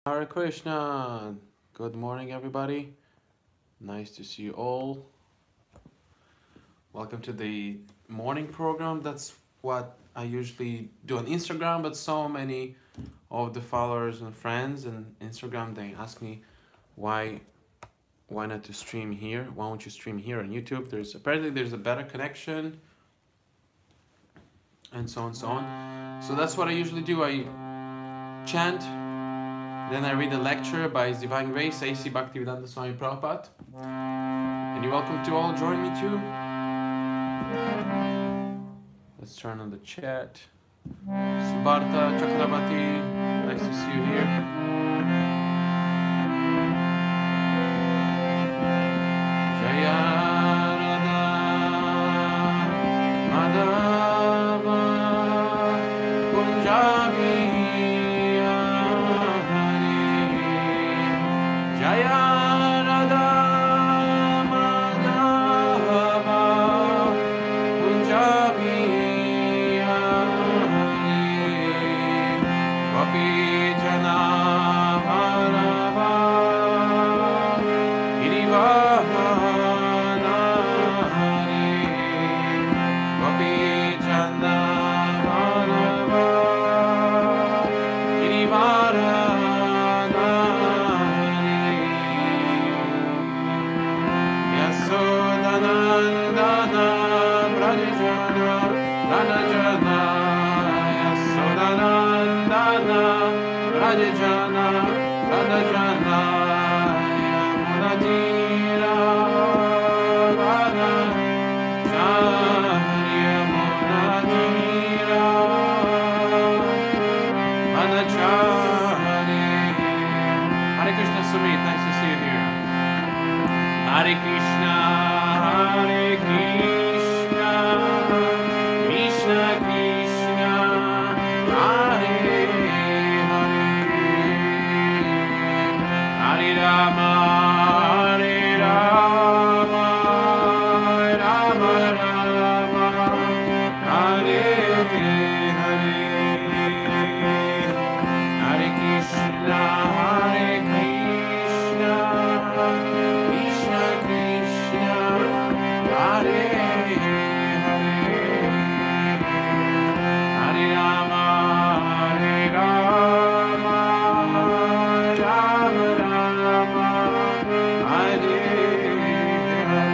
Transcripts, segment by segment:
Hare Krishna. Good morning, everybody. Nice to see you all. Welcome to the morning program. That's what I usually do on Instagram, but so many of the followers and friends on Instagram, they ask me why not to stream here? Why don't you stream here on YouTube? Apparently there's a better connection and so on and so on. So that's what I usually do. I chant, then I read a lecture by His Divine Grace, A.C. Bhaktivedanta Swami Prabhupada. And you're welcome to all join me too. Let's turn on the chat. Subarta Chakrabarti, nice to see you here. Jaya Radha Madhava Kunjabi Hari Jaya Radha Madhava Kunjabi Hari Gopi Jana Bharava Girivahana Hari Gopi Jana Bharava Girivahana Hari Yasodanandana Brajajana Ranajana Yasodanandana Brajajana Ranajana Yamunatira Vana Charya Munatira Vanachari. Hare Krishna Sumit, nice to see you here. Hare Krishna, Krishna Krishna, Hare Hare, Hare Rama, Rama Rama, Hare Hare, Hare Krishna, Krishna Krishna, Hare Hare, Hare Rama, Rama Rama,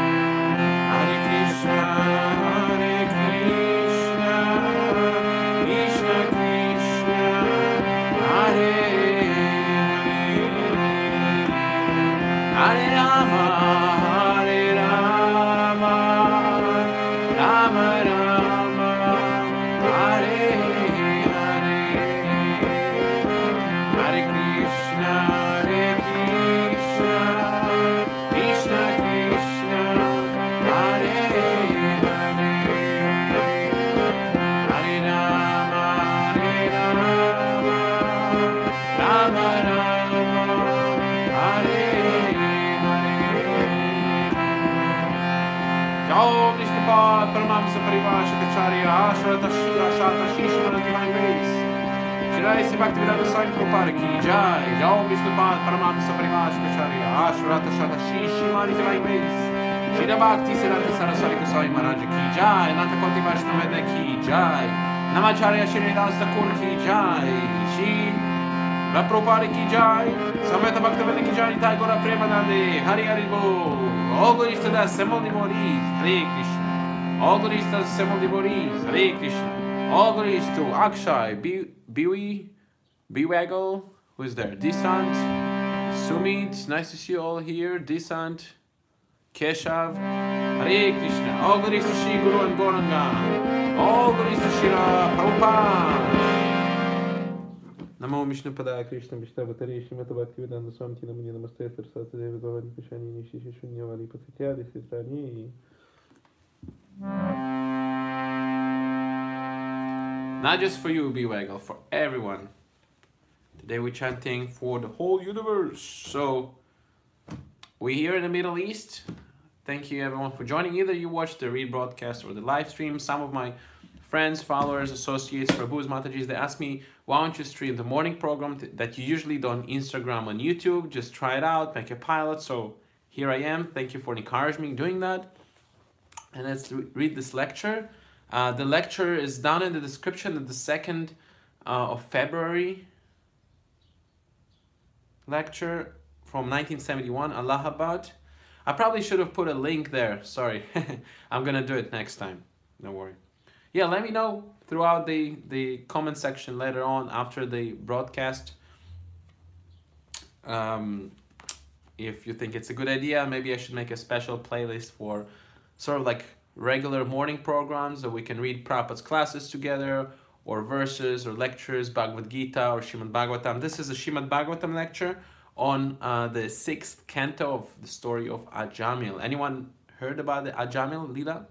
Hare Hare, Hare Krishna, Krishna Krishna, Hare Hare, Hare Rama, Rama Rama, Hare Hare, Hare Krishna, Krishna Krishna, Hare Hare, Hare Rama, Rama Rama, Hare Om Nishtapad Paramamsa Parivashakacharya Ashrata Shila Shata Shishmana Divine Grace Shri Sri Bhaktivedanta Swami Prabhupada Ki Jai Om Nishtapad Paramamsa Parivashakacharya Ashrata Shata Shishmana Divine Grace Shri Bhakti Siddhanta Saraswati Goswami Maharaja Ki Jai Nata Koti Vaishnavada Ki Jai Namacharya Shri Das Thakur Ki Jai Shri Prabhupada Ki Jai Samveta Bhaktivedanta Ki Jai Nitai Gora Premanande Hari Hari Bol. All glories to the assembled devotees, Hare Krishna. All glories to the assembled devotees, Hare Krishna. All glories to Akshay, Bewaggle, who is there? Desant, Sumit, nice to see you all here. Desant, Keshav, Hare Krishna. All glories to Shri Guru and Gauranga. All glories to Srila Prabhupada. Namo Vishnu Pada Krishna Vishnu Vatare Shrimata Bhaktivedanta Swami Namuni Namaste Saraswati Devi Bhavani Pashani Nishishi Shunyavali Patityadi Siddhani. Not just for you, Bewaggle, for everyone. Today we're chanting for the whole universe. So we're here in the Middle East. Thank you everyone for joining. Either you watched the rebroadcast or the live stream. Some of my friends, followers, associates, Prabhu's, Matajis, they ask me, why don't you stream the morning program that you usually do on Instagram and YouTube? Just try it out, make a pilot. So here I am. Thank you for encouraging me doing that. And let's read this lecture. The lecture is down in the description of the 2nd of February lecture from 1971, Allahabad. I probably should have put a link there. Sorry. I'm going to do it next time. Don't worry. Yeah, let me know throughout the comment section later on after the broadcast. If you think it's a good idea, maybe I should make a special playlist for sort of like regular morning programs that we can read Prabhupada's classes together, or verses or lectures, Bhagavad Gita or Srimad Bhagavatam. This is a Srimad Bhagavatam lecture on the 6th canto of the story of Ajamil. Anyone heard about the Ajamil Lila?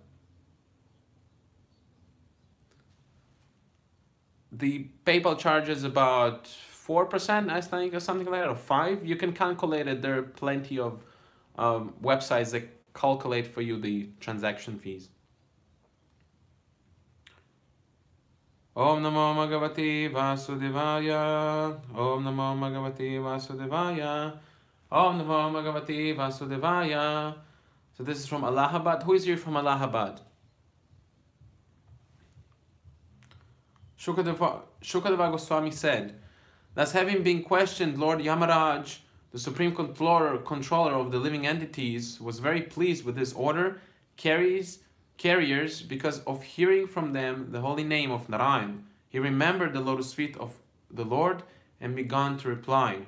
The PayPal charges about 4%, I think, or something like that, or 5%. You can calculate it. There are plenty of websites that calculate for you the transaction fees. Om Namo Bhagavate Vasudevaya. Om Namo Bhagavate Vasudevaya. Om Namo Bhagavate Vasudevaya. So this is from Allahabad. Who is here from Allahabad? Shukadeva Goswami said, thus having been questioned, Lord Yamaraj, the supreme controller of the living entities, was very pleased with this order, carriers, because of hearing from them the holy name of Narayan. He remembered the lotus feet of the Lord and began to reply.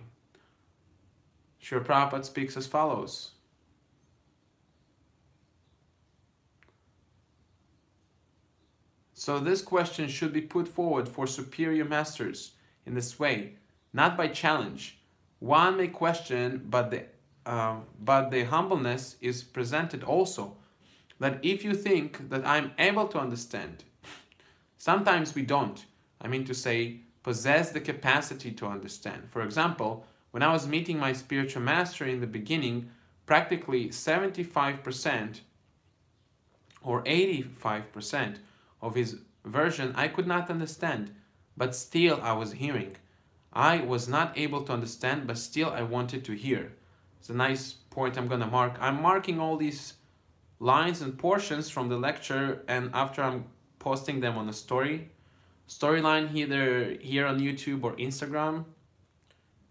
Srila Prabhupada speaks as follows. So this question should be put forward for superior masters in this way, not by challenge. One may question, but the humbleness is presented also, that if you think that I'm able to understand, sometimes we don't. I mean to say, possess the capacity to understand. For example, when I was meeting my spiritual master in the beginning, practically 75% or 85% of his version I could not understand, but still I was hearing. I was not able to understand, but still I wanted to hear. It's a nice point I'm going to mark. I'm marking all these lines and portions from the lecture, and after I'm posting them on a storyline either here on YouTube or Instagram.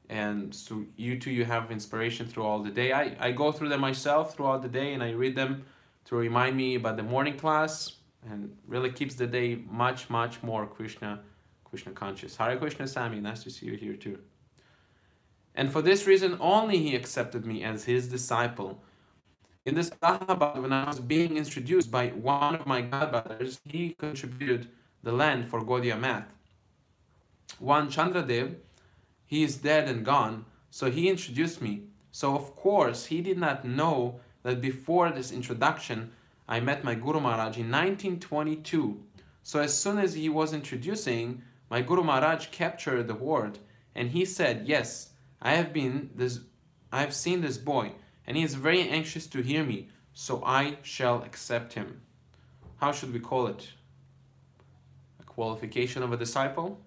And so you too, you have inspiration through all the day. I go through them myself throughout the day, and I read them to remind me about the morning class, and really keeps the day much more Krishna conscious. Hare Krishna Sami, nice to see you here too. And for this reason only he accepted me as his disciple. In this Allahabad, when I was being introduced by one of my godbrothers, he contributed the land for Gaudiya math. One Chandradev, he is dead and gone, so he introduced me. So of course he did not know that before this introduction I met my Guru Maharaj in 1922. So as soon as he was introducing, my Guru Maharaj captured the word, and he said, yes, I have seen this boy, and he is very anxious to hear me, so I shall accept him. How should we call it? A qualification of a disciple?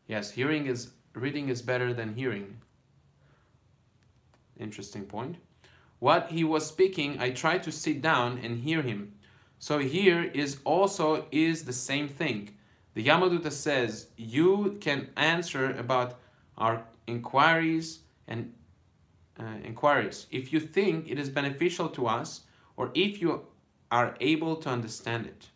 Yes, reading is better than hearing. Interesting point. What he was speaking, I tried to sit down and hear him. So here is the same thing. The Yamaduta says, you can answer about our inquiries if you think it is beneficial to us, or if you are able to understand it.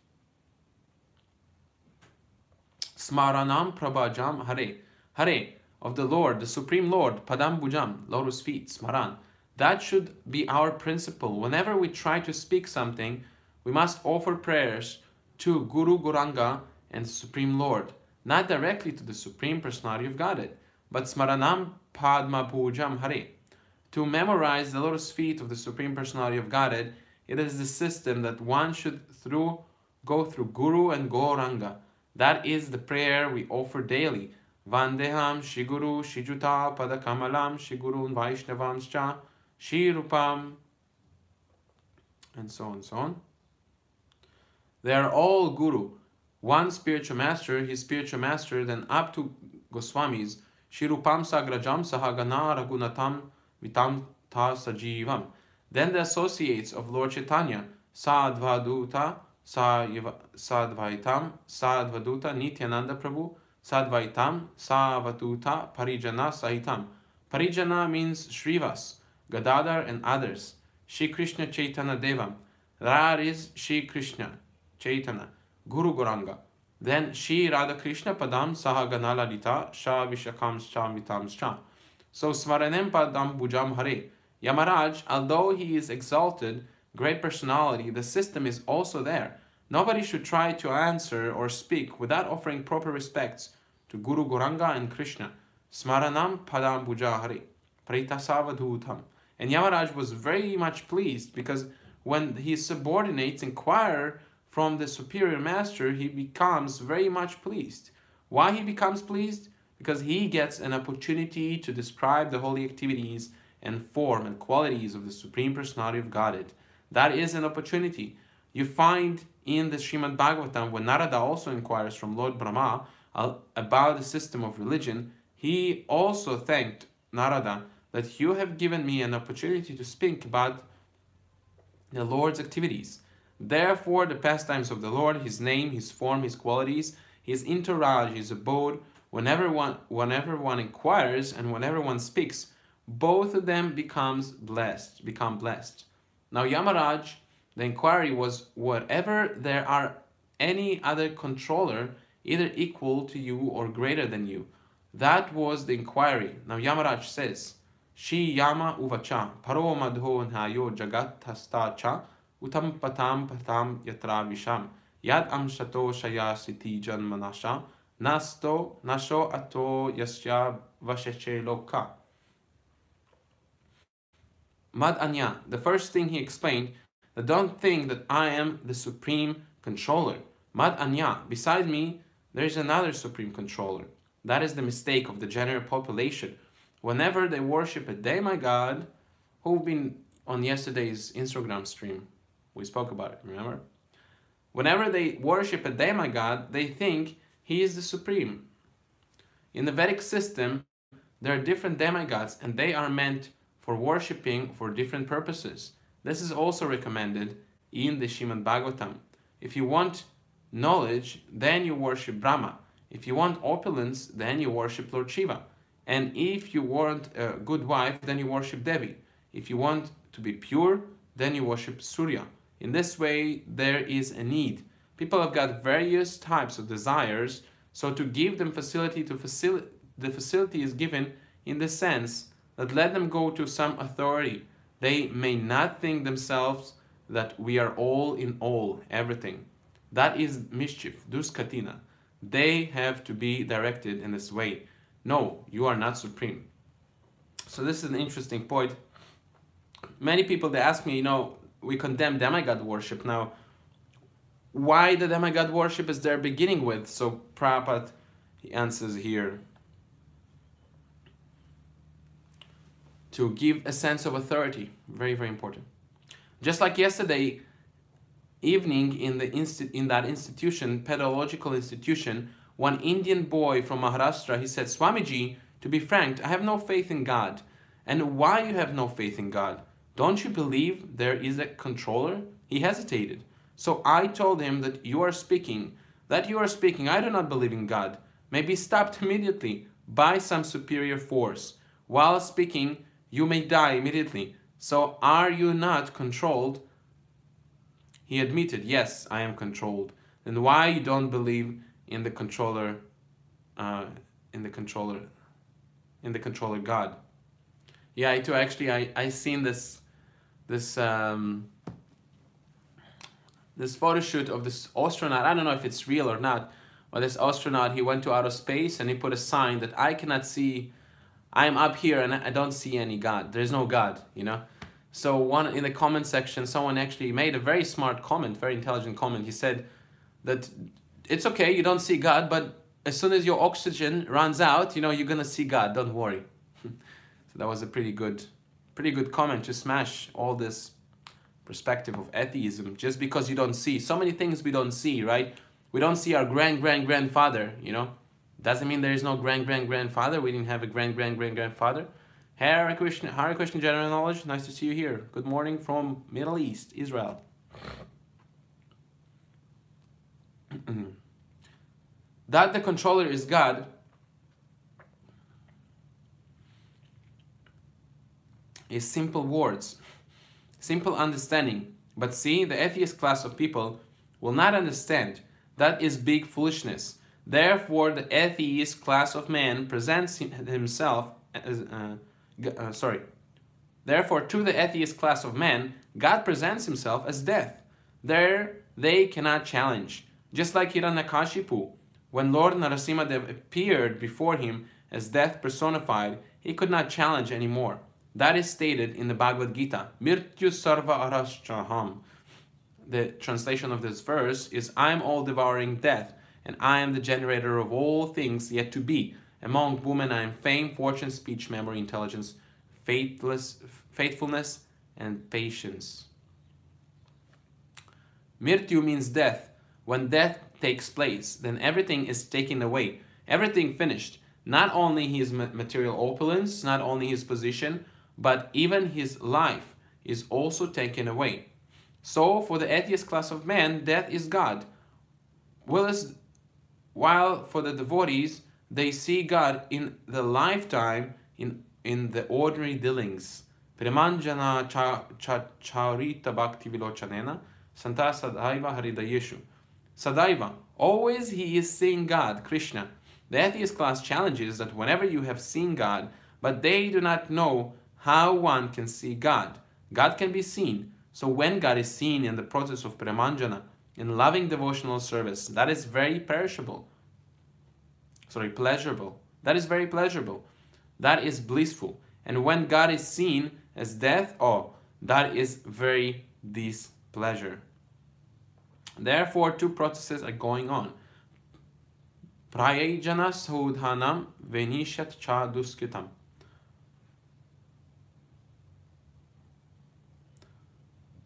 Smaranam Prabhajam Hare. Hare, of the Lord, the Supreme Lord, Padam Bhujam, lotus feet, Smaran. That should be our principle. Whenever we try to speak something, we must offer prayers to Guru Gauranga and the Supreme Lord, not directly to the Supreme Personality of Godhead, but Smaranam Padma Bhujam Hare. To memorize the lotus feet of the Supreme Personality of Godhead, it is the system that one should go through Guru and Gauranga. That is the prayer we offer daily. Vandeham Shiguru Shijuta Padakamalam Shigurun Vaishnavamscha Shirupam, and so on and so on. They are all guru. One spiritual master, his spiritual master, then up to Goswamis, Shirupam Sagrajam Sahagana Ragunatam Vitam Ta Sajivam. Then the associates of Lord Chaitanya, Sadvaduta, Sadvaitam, Sadvaduta, Nityananda Prabhu, Sadvaitam, Savatuta, Parijana Sahitam. Parijana means Shrivas, Gadadhar and others. Shri Krishna Chaitanya Devam. That is Shri Krishna Chaitanya, Guru Goranga. Then Shri Radha Krishna Padam Sahagana Lalita Sha Vishakam Sham Vitam Sham. So Svaranem Padam Bujam Hare. Yamaraj, although he is exalted, great personality, the system is also there. Nobody should try to answer or speak without offering proper respects to Guru Goranga and Krishna. Smaranam Padam Buja Hare. Paritasavadhutam. And Yamaraj was very much pleased because when his subordinates inquire from the superior master, he becomes very much pleased. Why he becomes pleased? Because he gets an opportunity to describe the holy activities and form and qualities of the Supreme Personality of Godhead. That is an opportunity. You find in the Srimad Bhagavatam, when Narada also inquires from Lord Brahma about the system of religion, he also thanked Narada that you have given me an opportunity to speak about the Lord's activities. Therefore, the pastimes of the Lord, his name, his form, his qualities, his entourage, his abode, whenever one inquires and whenever one speaks, both of them become blessed. Now Yamaraj, the inquiry was, whatever there are any other controller, either equal to you or greater than you. That was the inquiry. Now Yamaraj says, Shi Yama Uvacha, Paro Madho Nhayo Jagat Hastacha, Utam Patam Patam Yatra Visham, Yad Amshato Shaya Siti Janmanasha, Nasto Nasho Ato Yasya Vasheche Loka. Mad Anya, the first thing he explained, that don't think that I am the supreme controller. Mad Anya, beside me, there is another supreme controller. That is the mistake of the general population. Whenever they worship a demigod, who've been on yesterday's Instagram stream, we spoke about it, remember? Whenever they worship a demigod, they think he is the supreme. In the Vedic system, there are different demigods and they are meant for worshipping for different purposes. This is also recommended in the Srimad Bhagavatam. If you want knowledge, then you worship Brahma. If you want opulence, then you worship Lord Shiva. And if you want a good wife, then you worship Devi. If you want to be pure, then you worship Surya. In this way, there is a need. People have got various types of desires, so to give them facility, the facility is given in the sense that let them go to some authority. They may not think themselves that we are all in all, everything. That is mischief, duskatina. They have to be directed in this way. No, you are not supreme. So this is an interesting point. Many people, they ask me, we condemn demigod worship. Now, why the demigod worship is there beginning with? So Prabhupada, he answers here. To give a sense of authority. Very, very important. Just like yesterday evening in that institution, pedagogical institution, one Indian boy from Maharashtra, he said, Swamiji, to be frank, I have no faith in God. And why you have no faith in God? Don't you believe there is a controller? He hesitated. So I told him that you are speaking, I do not believe in God, may be stopped immediately by some superior force. While speaking, you may die immediately. So are you not controlled? He admitted, yes, I am controlled. Then why you don't believe in the controller, in the controller God? Yeah, I too, actually, I seen this photo shoot of this astronaut. I don't know if it's real or not, but this astronaut, he went to outer space and he put a sign that I cannot see, I'm up here and I don't see any God. There's no God, So in the comment section, someone actually made a very smart comment, very intelligent comment. He said that it's okay, you don't see God, but as soon as your oxygen runs out, you're gonna see God, don't worry. So that was a pretty good comment to smash all this perspective of atheism, just because you don't see. So many things we don't see, right? We don't see our grandfather, you know. Doesn't mean there is no grandfather. We didn't have a grandfather. Hare Krishna, general knowledge. Nice to see you here. Good morning from Middle East, Israel. That the controller is God is simple words, simple understanding. But see, the atheist class of people will not understand. That is big foolishness. Therefore, the atheist class of man presents himself as Therefore, to the atheist class of man, God presents himself as death. There, they cannot challenge. Just like Hiranyakashipu, when Lord Narasimhadev appeared before him as death personified, he could not challenge anymore. That is stated in the Bhagavad Gita. Mirtyu sarva araschaham. The translation of this verse is, I am all-devouring death, and I am the generator of all things yet to be. Among women I am fame, fortune, speech, memory, intelligence, faithfulness, and patience. Mirtyu means death. When death takes place, then everything is taken away. Everything finished. Not only his material opulence, not only his position, but even his life is also taken away. So, for the atheist class of man, death is God. While for the devotees, they see God in the lifetime, in the ordinary dealings. Premanjana charita bhakti vilochanena, santa sadaiva haridayeshu. Sadaiva, always he is seeing God, Krishna. The atheist class challenges that whenever you have seen God, but they do not know how one can see God. God can be seen. So when God is seen in the process of Premanjana, in loving devotional service, that is very pleasurable. That is very pleasurable. That is blissful. And when God is seen as death, that is very displeasure. Therefore, two processes are going on. Prayajana shodhanam venishat cha duskitam.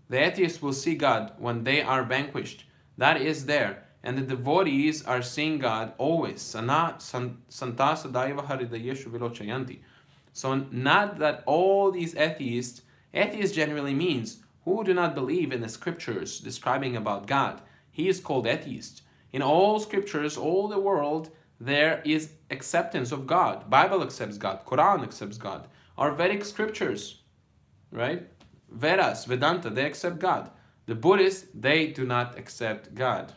The atheists will see God when they are vanquished. That is there. And the devotees are seeing God always. Santa sadaiva haridayeshu vilochayanti. So not that all these atheists generally means who do not believe in the scriptures describing about God. He is called atheist. In all scriptures, all the world, there is acceptance of God. Bible accepts God. Quran accepts God. Our Vedic scriptures, right? Vedas, Vedanta, they accept God. The Buddhists, they do not accept God.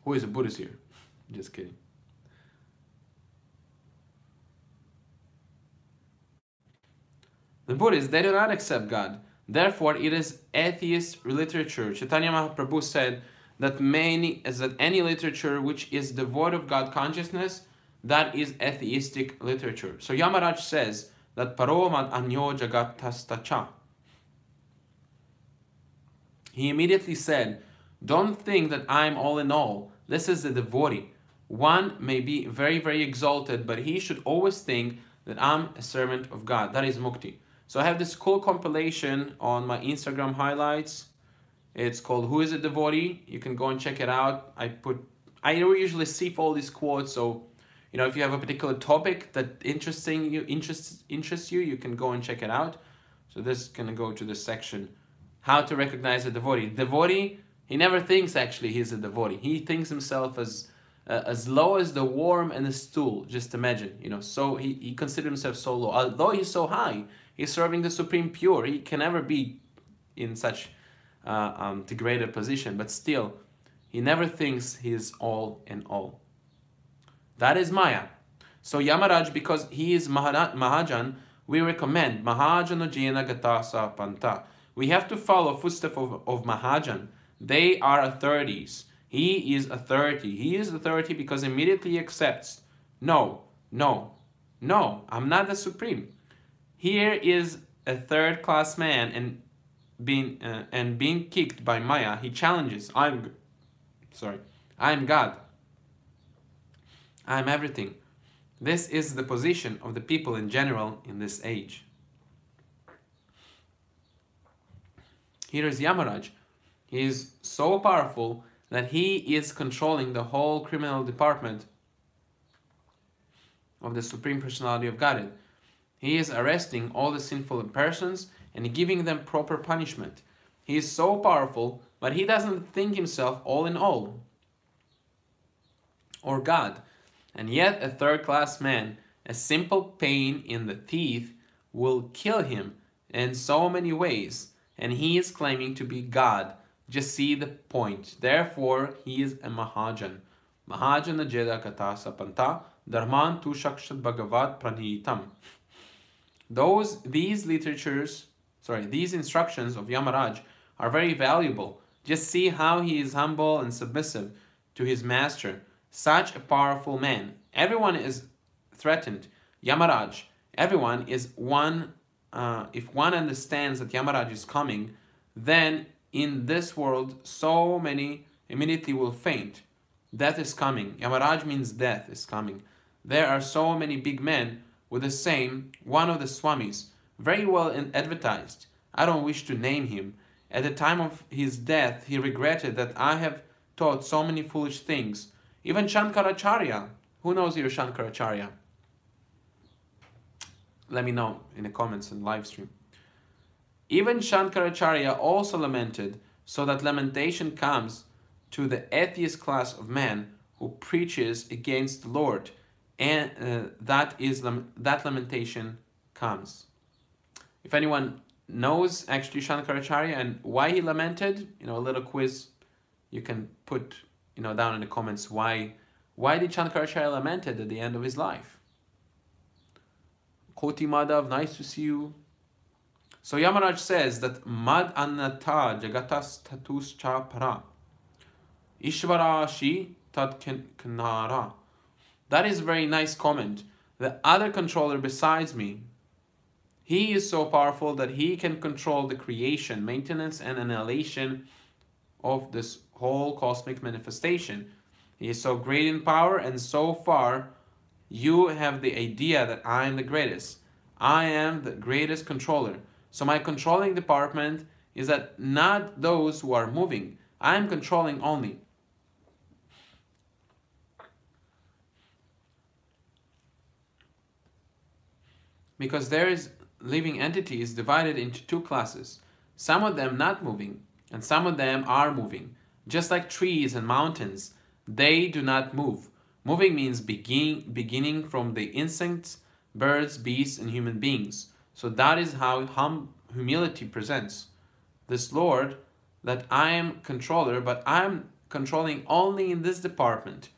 Who is a Buddhist here? Just kidding. The Buddhists, they do not accept God. Therefore, it is atheist literature. Chaitanya Mahaprabhu said that any literature which is devoid of God consciousness, that is atheistic literature. So Yamaraj says that paromad anyo jagatastacha. He immediately said, don't think that I am all in all. This is the devotee. One may be very, very exalted, but he should always think that I'm a servant of God. That is mukti. So I have this cool compilation on my Instagram highlights. It's called Who is a Devotee? You can go and check it out. I usually sieve all these quotes, so if you have a particular topic that interests you, you can go and check it out. So this is gonna go to this section. How to recognize a devotee. Devotee, he never thinks actually he's a devotee. He thinks himself as low as the worm and the stool. Just imagine, so he considers himself so low. Although he's so high, he's serving the Supreme Pure. He can never be in such degraded position, but still, he never thinks he's all in all. That is Maya. So Yamaraj, because he is Mahajan, we recommend Mahajana Jena Gatasa Panta. We have to follow footsteps of Mahajan. They are authorities. He is authority. He is authority because immediately he accepts. No, I'm not the Supreme. Here is a third-class man and being kicked by Maya. He challenges. I'm God. I'm everything. This is the position of the people in general in this age. Here is Yamaraj. He is so powerful that he is controlling the whole criminal department of the Supreme Personality of Godhead. He is arresting all the sinful persons and giving them proper punishment. He is so powerful, but he doesn't think himself all in all, or God. And yet a third-class man, a simple pain in the teeth will kill him in so many ways, and he is claiming to be God. Just see the point. Therefore, he is a Mahajan. Mahajana Jeda Kata Sapanta Dharman Tu Shakshat Bhagavat Pranitam. These instructions of Yamaraj are very valuable. Just see how he is humble and submissive to his master. Such a powerful man. Everyone is threatened. Yamaraj. Everyone is one. If one understands that Yamaraj is coming, then in this world, so many immediately will faint. Death is coming. Yamaraj means death is coming. There are so many big men with the same, one of the Swamis, very well advertised. I don't wish to name him. At the time of his death, he regretted that I have taught so many foolish things. Even Shankaracharya. Who knows your Shankaracharya? Let me know in the comments and live stream. Even Shankaracharya also lamented, so that lamentation comes to the atheist class of man who preaches against the Lord, and that lamentation comes. If anyone knows actually Shankaracharya and why he lamented, a little quiz you can put down in the comments. Why did Shankaracharya lamented at the end of his life? Koti Madhav, nice to see you. So Yamaraj says that Mad Annata Jagatas Tatus Cha Para Ishvarashi Tat Kanara. That is a very nice comment. The other controller besides me, he is so powerful that he can control the creation, maintenance, and annihilation of this whole cosmic manifestation. He is so great in power, and so far you have the idea that I am the greatest. I am the greatest controller. So my controlling department is that not those who are moving. I am controlling only. Because there is living entities divided into two classes. Some of them not moving, and some of them are moving. Just like trees and mountains, they do not move. Moving means beginning from the insects, birds, beasts, and human beings. So that is how humility presents. This Lord, that I am controller, but I am controlling only in this department.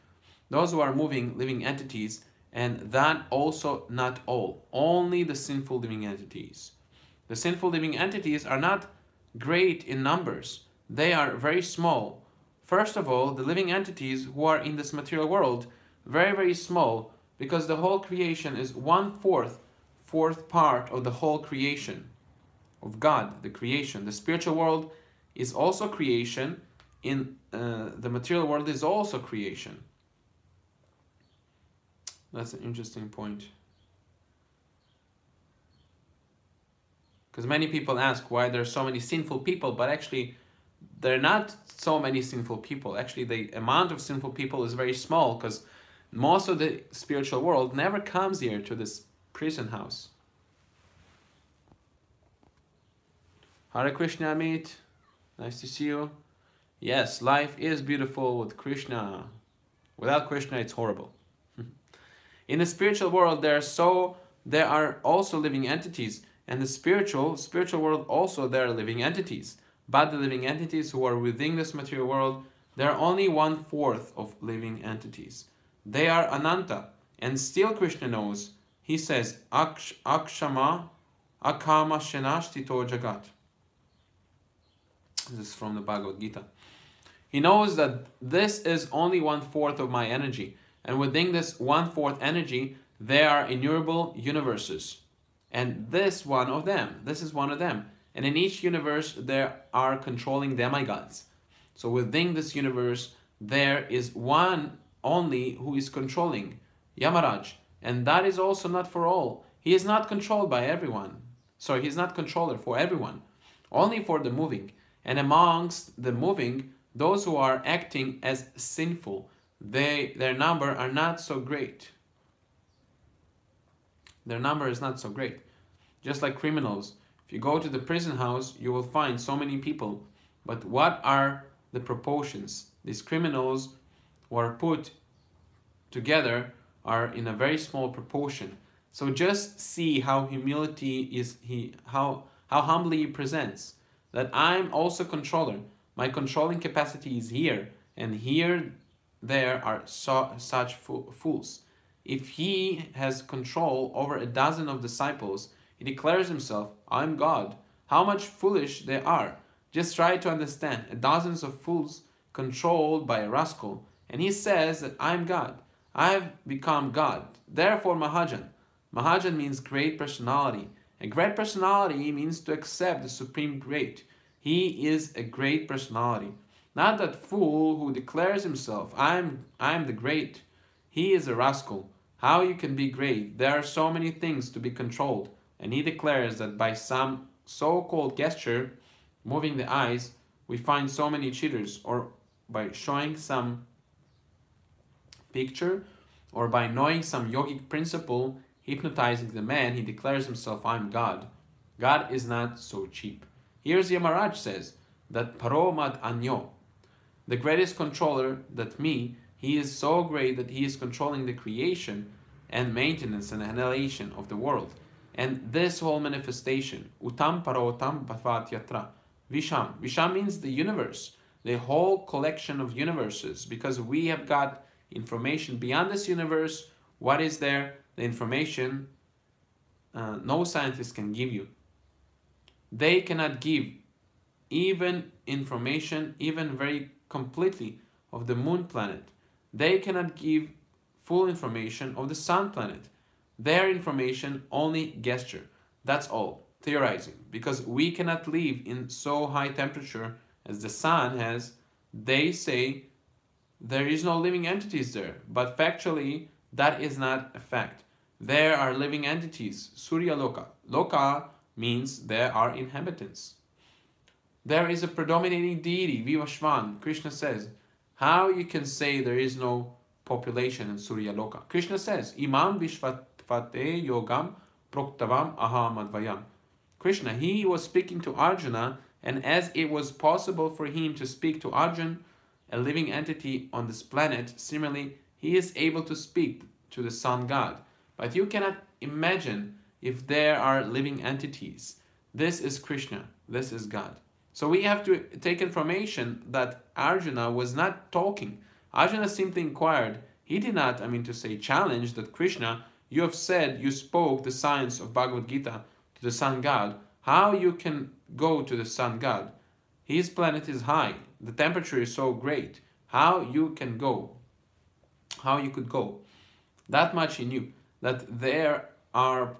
Those who are moving, living entities, and that also not all. Only the sinful living entities. The sinful living entities are not great in numbers. They are very small. First of all, the living entities who are in this material world, very, very small, because the whole creation is 1/4 part of the whole creation of God, the creation. The spiritual world is also creation. In the material world is also creation. That's an interesting point. Because many people ask why there are so many sinful people, but actually there are not so many sinful people. Actually, the amount of sinful people is very small, because most of the spiritual world never comes here to this prison house. Hare Krishna, Amit. Nice to see you. Yes, life is beautiful with Krishna. Without Krishna, it's horrible. In the spiritual world, there are also living entities, and the spiritual world also there are living entities. But the living entities who are within this material world, there are only 1/4 of living entities. They are Ananta, and still Krishna knows. He says, Akshama Akama Shenashtito Jagat. This is from the Bhagavad Gita. He knows that this is only 1/4 of my energy. And within this 1/4 energy, there are innumerable universes. And this is one of them. And in each universe, there are controlling demigods. So within this universe, there is one only who is controlling, Yamaraj. And that is also not for all. He is not controlled by everyone. Sorry, he is not controller for everyone. Only for the moving. And amongst the moving, those who are acting as sinful, their number are not so great. Their number is not so great. Just like criminals, if you go to the prison house, you will find so many people. But what are the proportions? These criminals who are put together are in a very small proportion. So just see how humility is how humbly he presents that I'm also controller. My controlling capacity is here, and here there are such fools. If he has control over a dozen of disciples, he declares himself, I'm God. How much foolish they are. Just try to understand. Dozens of fools controlled by a rascal. And he says that I'm God. I've become God. Therefore, Mahajan. Mahajan means great personality. A great personality means to accept the supreme great. He is a great personality. Not that fool who declares himself, I'm the great. He is a rascal. How you can be great? There are so many things to be controlled. And he declares that by some so-called gesture, moving the eyes, we find so many cheaters, or by showing some picture, or by knowing some yogic principle, hypnotizing the man, he declares himself, I'm God. God is not so cheap. Here's Yamaraj says that Paromad Anyo, the greatest controller, that me, he is so great that he is controlling the creation and maintenance and annihilation of the world. And this whole manifestation, Utam Parotam Bhavat Yatra, Visham. Visham means the universe, the whole collection of universes, because we have got information beyond this universe. What is there? The information no scientist can give you. They cannot give even information, even very completely, of the moon planet. They cannot give full information of the sun planet. Their information only gesture. That's all. Theorizing. Because we cannot live in so high temperature as the sun has. They say there is no living entities there. But factually, that is not a fact. There are living entities. Surya Loka. Loka means there are inhabitants. There is a predominating deity, Vivashvan. Krishna says, how you can say there is no population in Surya Loka? Krishna says, Imam Vishvate Yogam Proktavam Aham Advayam. Krishna, he was speaking to Arjuna, and as it was possible for him to speak to Arjuna, a living entity on this planet, similarly, he is able to speak to the sun god. But you cannot imagine if there are living entities. This is Krishna, this is God. So we have to take information that Arjuna was not talking. Arjuna simply inquired. He did not, challenge that Krishna, you have said you spoke the science of Bhagavad Gita to the sun god. How you can go to the sun god? His planet is high. The temperature is so great. How you can go? How you could go? That much he knew. That there are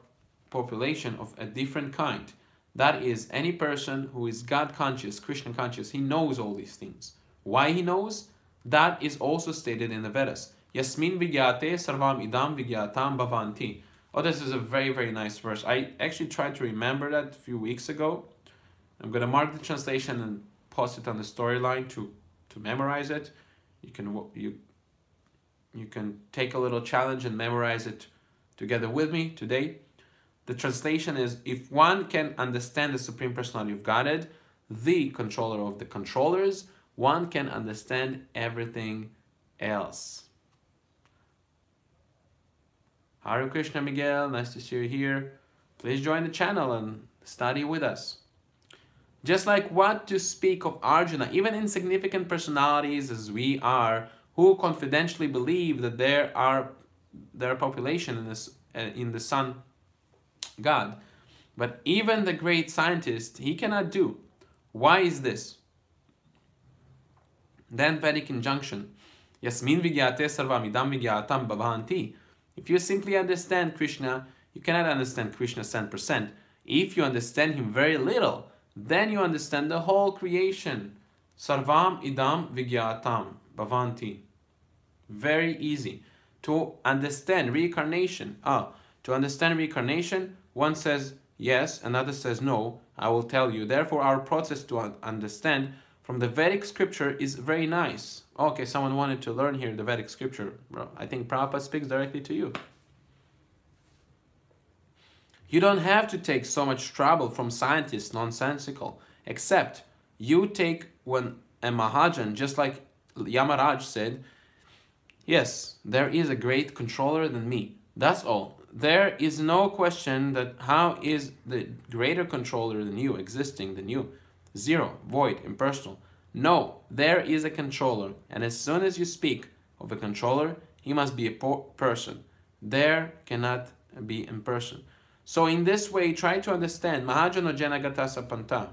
population of a different kind. That is, any person who is God conscious, Krishna conscious, he knows all these things. Why he knows? That is also stated in the Vedas. Yasmin vigyate sarvam idam vigyatam bhavanti. Oh, this is a very, very nice verse. I actually tried to remember that a few weeks ago. I'm going to mark the translation and post it on the storyline to memorize it. You can take a little challenge and memorize it together with me today. The translation is, if one can understand the Supreme Personality of Godhead, the controller of the controllers, one can understand everything else. Hare Krishna, Miguel. Nice to see you here. Please join the channel and study with us. Just like what to speak of Arjuna, even insignificant personalities as we are, who confidentially believe that there are population in the sun God. But even the great scientist, he cannot do. Why is this? Then Vedic injunction. Yasmin vigyate sarvam idam vigyatam bhavanti. If you simply understand Krishna, you cannot understand Krishna 100%. If you understand him very little, then you understand the whole creation. Sarvam idam vigyatam bhavanti. Very easy. To understand reincarnation. To understand reincarnation, one says Yes. Another says, no, I will tell you. Therefore, our process to understand from the Vedic scripture is very nice. Okay, someone wanted to learn here the Vedic scripture. Bro, I think Prabhupada speaks directly to you. You don't have to take so much trouble from scientists, nonsensical, except you take when a Mahajan, just like Yamaraj said, yes, there is a great controller than me. That's all. There is no question that how is the greater controller than you existing than you? Zero, void, impersonal. No, there is a controller, and as soon as you speak of a controller, he must be a person. There cannot be impersonal. So in this way, try to understand Mahajano Janagata Sapanta.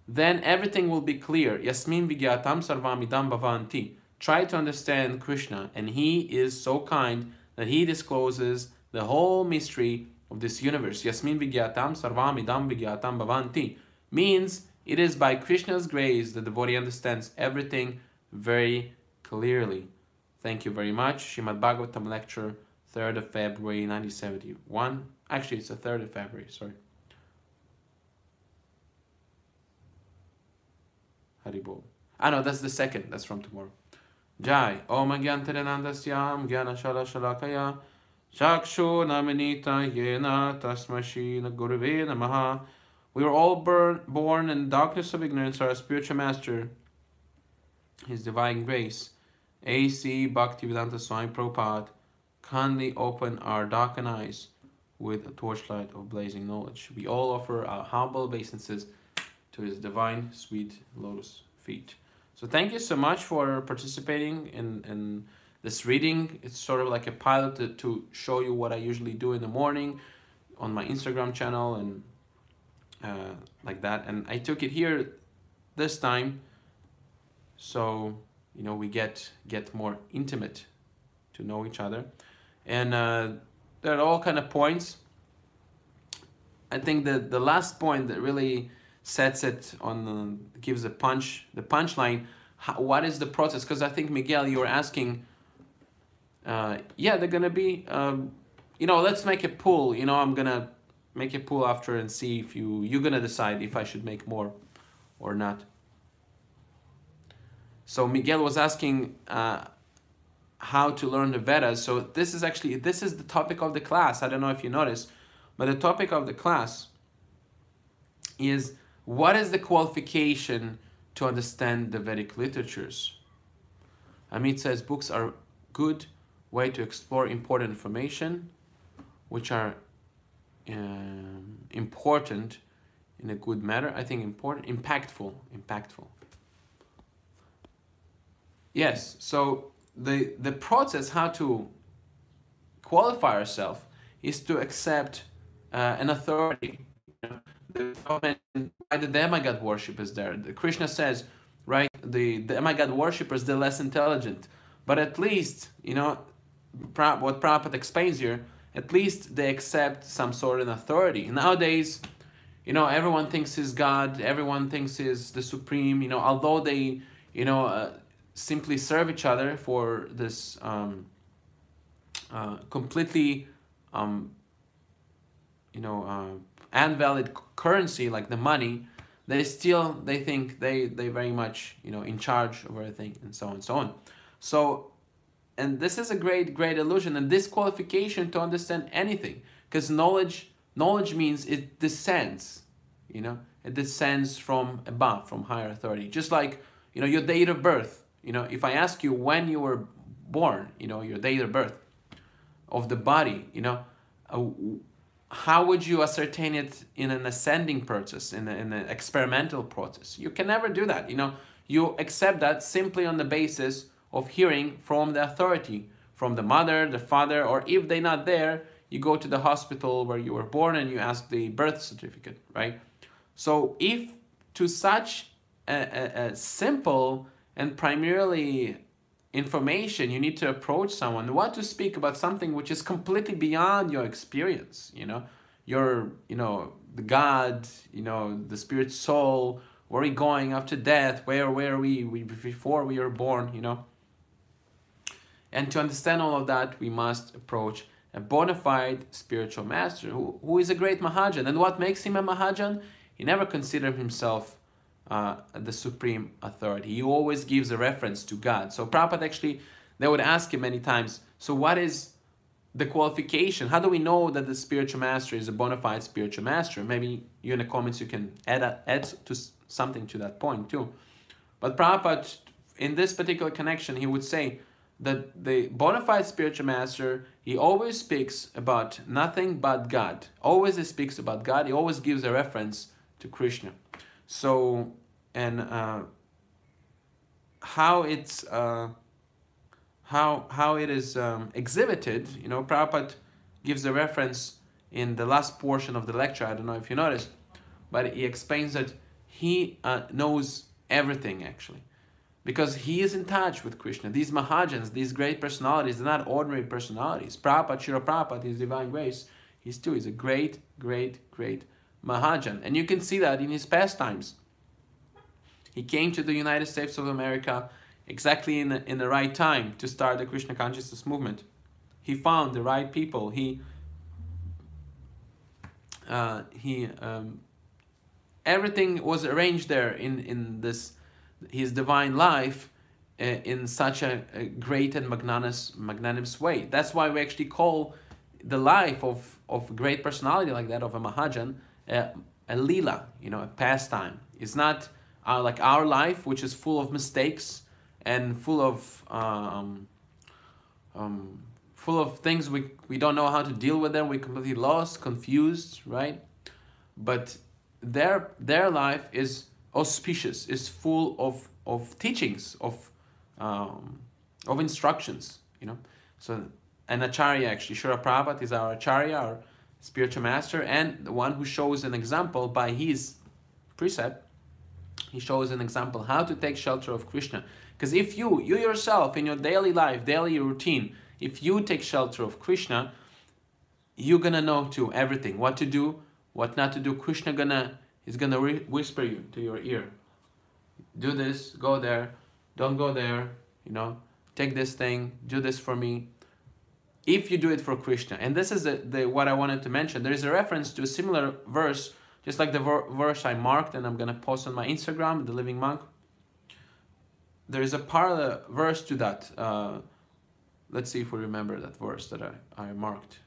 Then everything will be clear. Yasmin Vigyatam Sarvamidam Bhavanti. Try to understand Krishna, and he is so kind that he discloses the whole mystery of this universe. Yasmin Vigyatam Sarvamidam Vigyatam Bhavanti means it is by Krishna's grace that the devotee understands everything very clearly. Thank you very much. Srimad Bhagavatam lecture, 3rd of February 1971. Actually, it's the 3rd of February, sorry. Haribol. Ah, no, that's the 2nd. That's from tomorrow. Jai. Om Agyantaranandasyam Gyana Shala Shalakaya Chakshu Naminita Yena Tasmashina Guruve Namaha. We were all born in darkness of ignorance. Our spiritual master, His Divine Grace, A.C. Bhaktivedanta Swami Prabhupada, kindly open our darkened eyes with a torchlight of blazing knowledge. We all offer our humble obeisances to His divine, sweet lotus feet. So thank you so much for participating in this reading. It's sort of like a pilot to show you what I usually do in the morning on my Instagram channel and like that. And I took it here this time so, you know, we get more intimate to know each other. And there are all kind of points. I think that the last point that really sets it on, gives the punchline, what is the process? Because I think, Miguel, you were asking, yeah, they're gonna be, you know, let's make a poll. You know, I'm gonna make a poll after and see if you're gonna decide if I should make more or not. So Miguel was asking how to learn the Vedas. So this is the topic of the class. I don't know if you noticed, but the topic of the class is, what is the qualification to understand the Vedic literatures? Amit says books are good way to explore important information, which are important in a good manner. I think impactful. Yes, so the process how to qualify ourselves is to accept an authority. You know, why the demigod worship is there. Krishna says, right, the demigod worshippers, they're less intelligent, but at least, you know, what Prabhupada explains here, at least they accept some sort of authority. Nowadays, you know, everyone thinks he's God, everyone thinks he's the supreme, you know, although they, you know, simply serve each other for this completely, you know, invalid currency like the money, they think they very much, you know, in charge of everything, and so on and so on. So, and this is a great illusion and disqualification to understand anything, because knowledge means it descends, you know, it descends from above, from higher authority. Just like, you know, your date of birth, you know, if I ask you when you were born, you know, your date of birth of the body, you know, how would you ascertain it in an ascending process, in an experimental process? You can never do that. You know, you accept that simply on the basis of hearing from the authority, from the mother, the father, or if they're not there, you go to the hospital where you were born and you ask the birth certificate, right? So if to such a simple and primarily information you need to approach someone, what to speak about something which is completely beyond your experience, you know, your, you know, the God, you know, the spirit soul, where are we going after death, where are we before we were born, you know. And to understand all of that, we must approach a bona fide spiritual master who is a great Mahajan. And what makes him a Mahajan? He never considered himself the supreme authority. He always gives a reference to God. So Prabhupada actually, they would ask him many times, so what is the qualification? How do we know that the spiritual master is a bona fide spiritual master? Maybe you in the comments you can add to something to that point too. But Prabhupada, in this particular connection, he would say that the bona fide spiritual master, he always speaks about nothing but God. Always he speaks about God. He always gives a reference to Krishna. So, and how it's how it is exhibited, you know, Prabhupada gives a reference in the last portion of the lecture. I don't know if you noticed, but he explains that he knows everything actually, because he is in touch with Krishna. These Mahajans, these great personalities, they're not ordinary personalities. Prabhupada, Srila Prabhupada, His Divine Grace, he's a great, great, great Mahajan. And you can see that in his pastimes. He came to the United States of America exactly in the right time to start the Krishna consciousness movement. He found the right people. Everything was arranged there in this his divine life in such a great and magnanimous way. That's why we actually call the life of a great personality like that, of a Mahajan, a lila, you know, a pastime. It's not like our life, which is full of mistakes and full of things we don't know how to deal with them. We're completely lost, confused, right? But their life is auspicious, is full of teachings, of instructions, you know. So an acharya, actually, Srila Prabhupada is our acharya, our spiritual master, and the one who shows an example by his precept. He shows an example how to take shelter of Krishna. Because if you yourself in your daily life, daily routine, if you take shelter of Krishna, you're gonna know too everything, what to do, what not to do. Krishna is gonna whisper you to your ear. Do this, go there, don't go there, you know, take this thing, do this for me. If you do it for Krishna. And this is what I wanted to mention. There is a reference to a similar verse, just like the verse I marked, and I'm gonna post on my Instagram, The Living Monk. There is a parallel verse to that. Let's see if we remember that verse that I marked.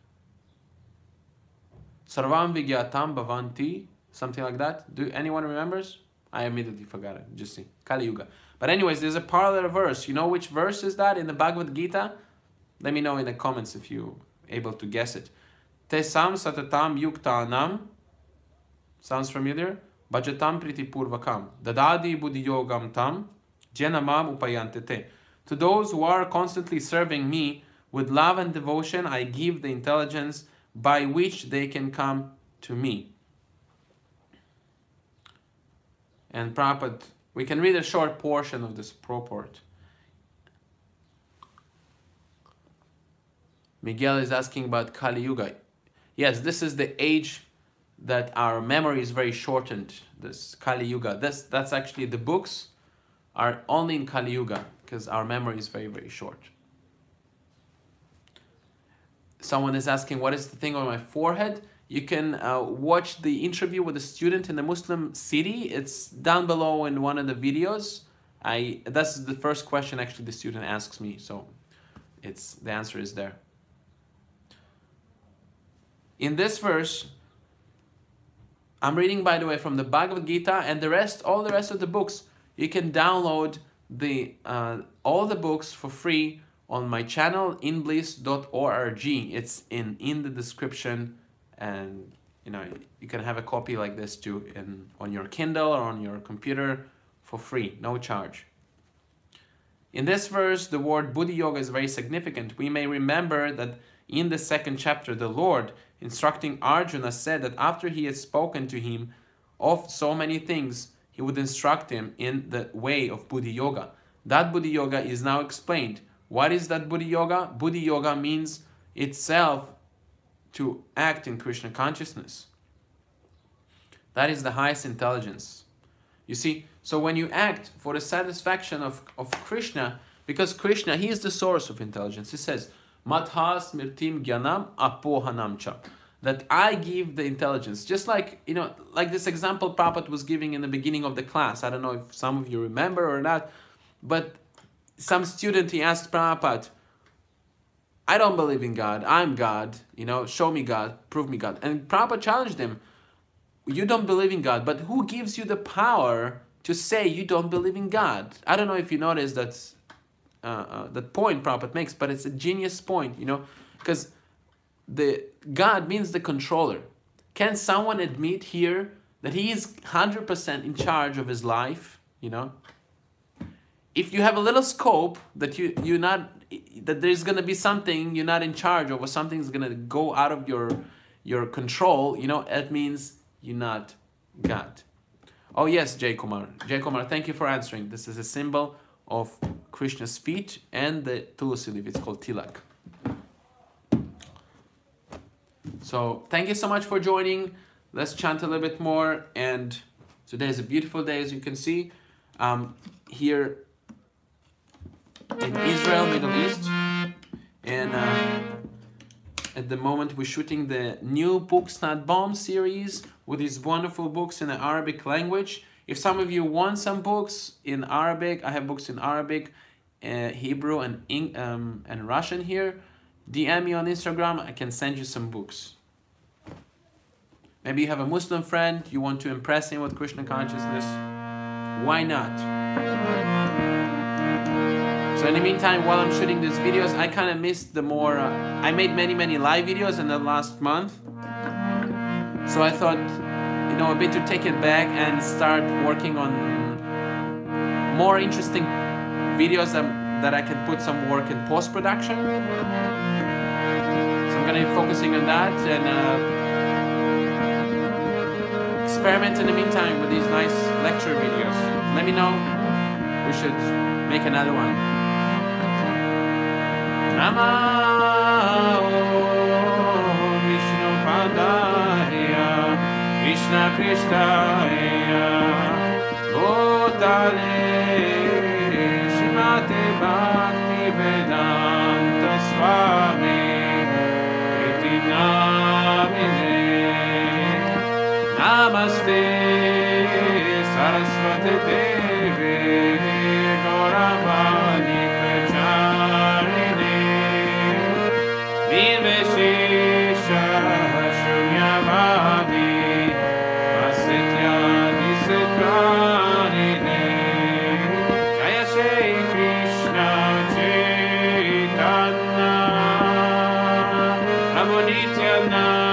Sarvam vigyatam bhavanti, something like that. Do anyone remembers? I immediately forgot it. Just see. Kali Yuga. But anyways, there's a parallel verse. You know which verse is that in the Bhagavad Gita? Let me know in the comments if you're able to guess it. Tesam satatam yuktanam. Sounds familiar? Bhajatam pritipurvakam. Dadadi buddhi yogam tam. Janamam upayante te. To those who are constantly serving me with love and devotion, I give the intelligence by which they can come to me. And Prabhupada, we can read a short portion of this purport. Miguel is asking about Kali Yuga. Yes, this is the age that our memory is very shortened, this Kali Yuga. That's actually, the books are only in Kali Yuga because our memory is very, very short. Someone is asking, what is the thing on my forehead? You can watch the interview with a student in a Muslim city. It's down below in one of the videos. That's the first question actually the student asks me, so the answer is there. In this verse, I'm reading, by the way, from the Bhagavad Gita, and all the rest of the books. You can download all the books for free on my channel, inbliss.org. It's in the description, and you know, you can have a copy like this too on your Kindle or on your computer for free, no charge. In this verse, the word Buddhi Yoga is very significant. We may remember that in the second chapter, the Lord, instructing Arjuna, said that after he had spoken to him of so many things, he would instruct him in the way of Buddhi Yoga. That Buddhi Yoga is now explained. What is that Buddhi Yoga? Buddhi Yoga means itself to act in Krishna consciousness. That is the highest intelligence. You see, so when you act for the satisfaction of Krishna, because Krishna, he is the source of intelligence. He says, Matha smirtim gyanam apohanam cha. That I give the intelligence. Just like, you know, like this example Prabhupada was giving in the beginning of the class. I don't know if some of you remember or not, but some student, he asked Prabhupada, I don't believe in God. I'm God. You know, show me God. Prove me God. And Prabhupada challenged him. You don't believe in God, but who gives you the power to say you don't believe in God? I don't know if you noticed that point Prabhupada makes, but it's a genius point, you know, because the God means the controller. Can someone admit here that he is 100% in charge of his life, you know? If you have a little scope that that there's going to be something you're not in charge of, or something's going to go out of your control, you know, that means you're not God. Oh yes, Jay Kumar. Jay Kumar, thank you for answering. This is a symbol of Krishna's feet and the tulsi leaf. It's called tilak. So thank you so much for joining. Let's chant a little bit more. And today is a beautiful day, as you can see. Here in Israel, Middle East. And at the moment we're shooting the new Books Not Bomb series with these wonderful books in the Arabic language. If some of you want some books in Arabic, I have books in Arabic, Hebrew, and Russian here. DM me on Instagram, I can send you some books. Maybe you have a Muslim friend, you want to impress him with Krishna consciousness. Why not? So in the meantime, while I'm shooting these videos, I kind of missed the more... I made many live videos in the last month. So I thought, you know, a bit to take it back and start working on more interesting videos that I can put some work in post-production. So I'm going to be focusing on that and experiment in the meantime with these nice lecture videos. Let me know. We should make another one. Nama Vishnu Padaya Krishna Krishnaya Bhutale Shimate Bhakti Vedanta Swami Iti Namine Namaste Saraswati Devi Gauravani Pracharine Nirveshesha Shunyavadi Vasetyadi Setvarine Jaya Shri Krishna Chaitanya Prabhu Nityananda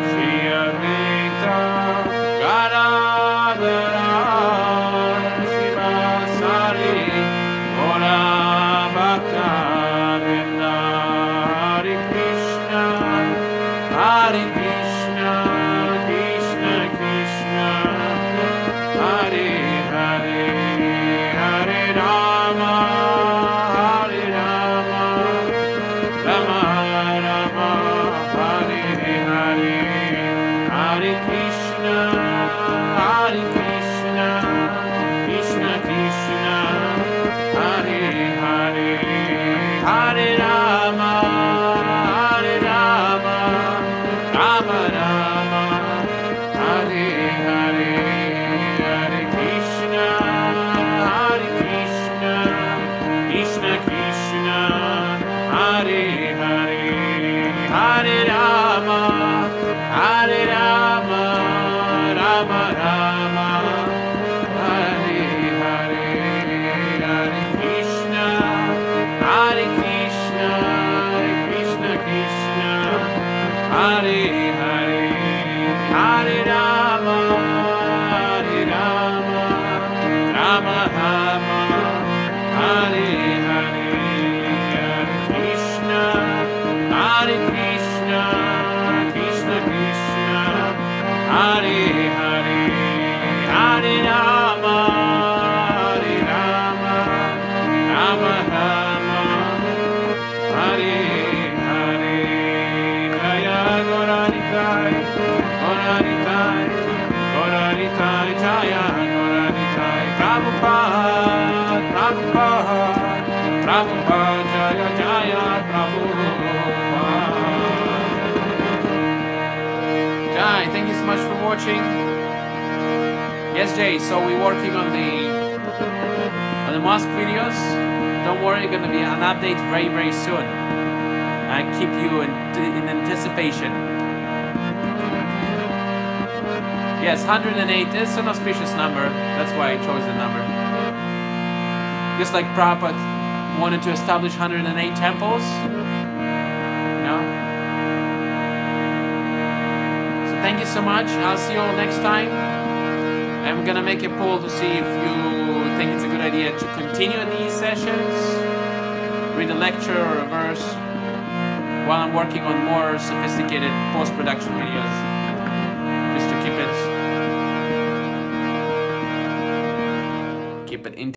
Shri Advaita Gadadhara Shivasari Gaura Bhakta Vrinda Hare Krishna Krishna Krishna Hare Hare Hare Rama Rama Rama Hare Hare Hare Krishna Krishna Krishna Hare Hare Hare Rama Rama Rama Hare Hare Hare Krishna Krishna Krishna Hare Hare Hare Rama Rama Rama Hare Hare Hare Krishna Krishna Krishna Hare Hare Hare Rama Rama Rama Hare Hare Hare Krishna Krishna Krishna Hare Hare Hare Rama Rama Rama Hare Hare Jaya Gauranitai Jaya Gauranitai Prabhupada Prabhupada, Jaya Jaya Prabhupada. Jai, thank you so much for watching. Yes, Jay, so we're working on the mosque videos. Don't worry, gonna be an update very, very soon. I keep you in anticipation. Yes, 108 is an auspicious number. That's why I chose the number. Just like Prabhupada wanted to establish 108 temples. You know? So thank you so much. I'll see you all next time. I'm gonna make a poll to see if you think it's a good idea to continue these sessions, read a lecture or a verse, while I'm working on more sophisticated post-production videos, just to keep it in